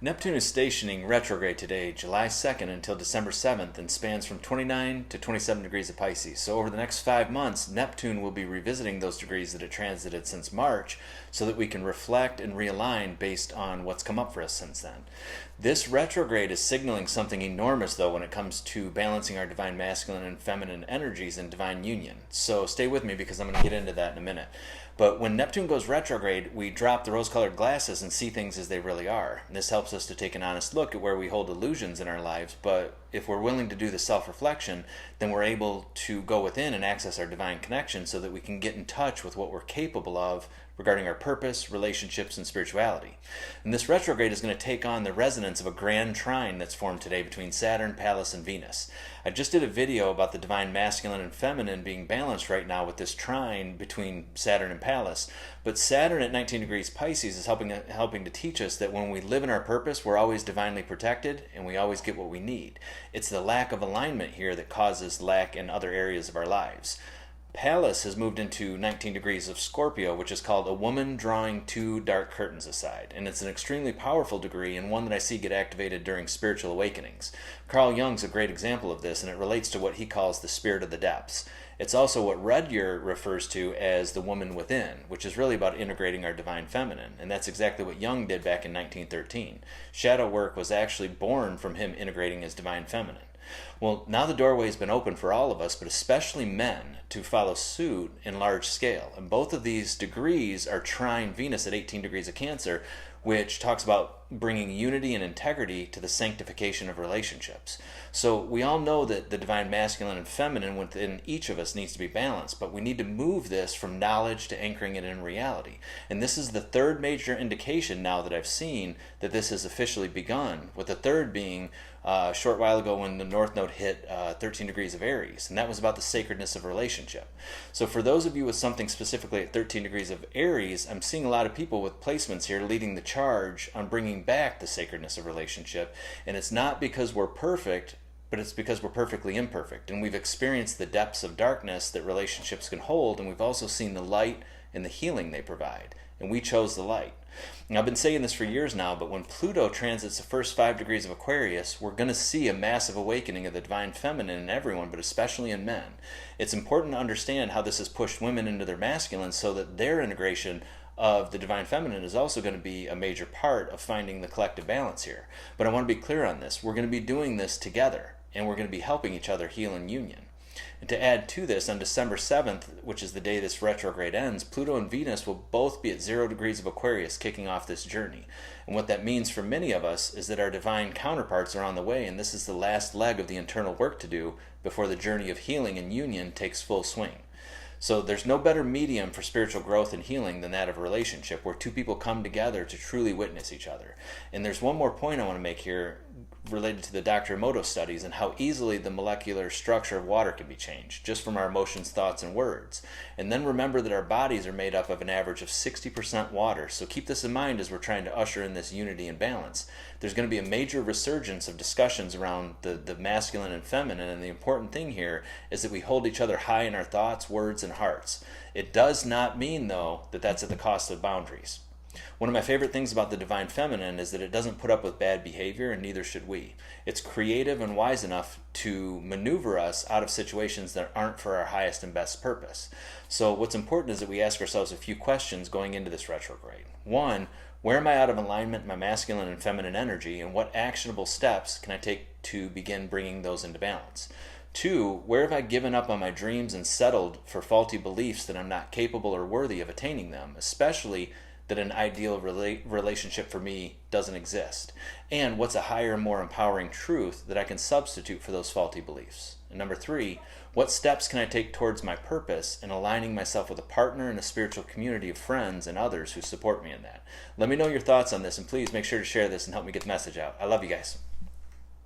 Neptune is stationing retrograde today, July 2nd until December 7th, and spans from 29 to 27 degrees of Pisces. So over the next 5 months, Neptune will be revisiting those degrees that it transited since March so that we can reflect and realign based on what's come up for us since then. This retrograde is signaling something enormous, though, when it comes to balancing our divine masculine and feminine energies in divine union. So stay with me because I'm going to get into that in a minute. But when Neptune goes retrograde, we drop the rose-colored glasses and see things as they really are. And this helps us to take an honest look at where we hold illusions in our lives, but if we're willing to do the self-reflection, then we're able to go within and access our divine connection so that we can get in touch with what we're capable of regarding our purpose, relationships, and spirituality. And this retrograde is going to take on the resonance of a grand trine that's formed today between Saturn, Pallas, and Venus. I just did a video about the divine masculine and feminine being balanced right now with this trine between Saturn and Pallas, but Saturn at 19 degrees Pisces is helping to teach us that when we live in our purpose, we're always divinely protected and we always get what we need. It's the lack of alignment here that causes lack in other areas of our lives. Pallas has moved into 19 degrees of Scorpio, which is called a woman drawing two dark curtains aside. And it's an extremely powerful degree and one that I see get activated during spiritual awakenings. Carl Jung's a great example of this, and it relates to what he calls the spirit of the depths. It's also what Rudhyar refers to as the woman within, which is really about integrating our divine feminine. And that's exactly what Jung did back in 1913. Shadow work was actually born from him integrating his divine feminine. Well, now the doorway has been open for all of us, but especially men, to follow suit in large scale. And both of these degrees are trine Venus at 18 degrees of Cancer, which talks about bringing unity and integrity to the sanctification of relationships. So we all know that the divine masculine and feminine within each of us needs to be balanced, but we need to move this from knowledge to anchoring it in reality. And this is the third major indication now that I've seen that this has officially begun, with the third being a short while ago when the North Node hit 13 degrees of Aries, and that was about the sacredness of relationship. So for those of you with something specifically at 13 degrees of Aries, I'm seeing a lot of people with placements here leading the charge on bringing back the sacredness of relationship, and it's not because we're perfect, but it's because we're perfectly imperfect, and we've experienced the depths of darkness that relationships can hold, and we've also seen the light and the healing they provide, and we chose the light. And I've been saying this for years now, but when Pluto transits the first 5 degrees of Aquarius, we're going to see a massive awakening of the divine feminine in everyone, but especially in men. It's important to understand how this has pushed women into their masculine so that their integration of the divine feminine is also going to be a major part of finding the collective balance here. But I want to be clear on this. We're going to be doing this together, and we're going to be helping each other heal in union. And to add to this, on December 7th, which is the day this retrograde ends, Pluto and Venus will both be at 0 degrees of Aquarius, kicking off this journey. And what that means for many of us is that our divine counterparts are on the way, and this is the last leg of the internal work to do before the journey of healing and union takes full swing. So there's no better medium for spiritual growth and healing than that of a relationship where two people come together to truly witness each other. And there's one more point I want to make here related to the Dr. Emoto studies and how easily the molecular structure of water can be changed just from our emotions, thoughts, and words. And then remember that our bodies are made up of an average of 60% water, so keep this in mind as we're trying to usher in this unity and balance. There's going to be a major resurgence of discussions around the masculine and feminine, and the important thing here is that we hold each other high in our thoughts, words, and hearts. It does not mean, though, that that's at the cost of boundaries. One of my favorite things about the divine feminine is that it doesn't put up with bad behavior, and neither should we. It's creative and wise enough to maneuver us out of situations that aren't for our highest and best purpose. So what's important is that we ask ourselves a few questions going into this retrograde. One, where am I out of alignment in my masculine and feminine energy, and what actionable steps can I take to begin bringing those into balance? Two, where have I given up on my dreams and settled for faulty beliefs that I'm not capable or worthy of attaining them, especially that an ideal relationship for me doesn't exist? And what's a higher, more empowering truth that I can substitute for those faulty beliefs? And number three, what steps can I take towards my purpose in aligning myself with a partner and a spiritual community of friends and others who support me in that? Let me know your thoughts on this, and please make sure to share this and help me get the message out. I love you guys.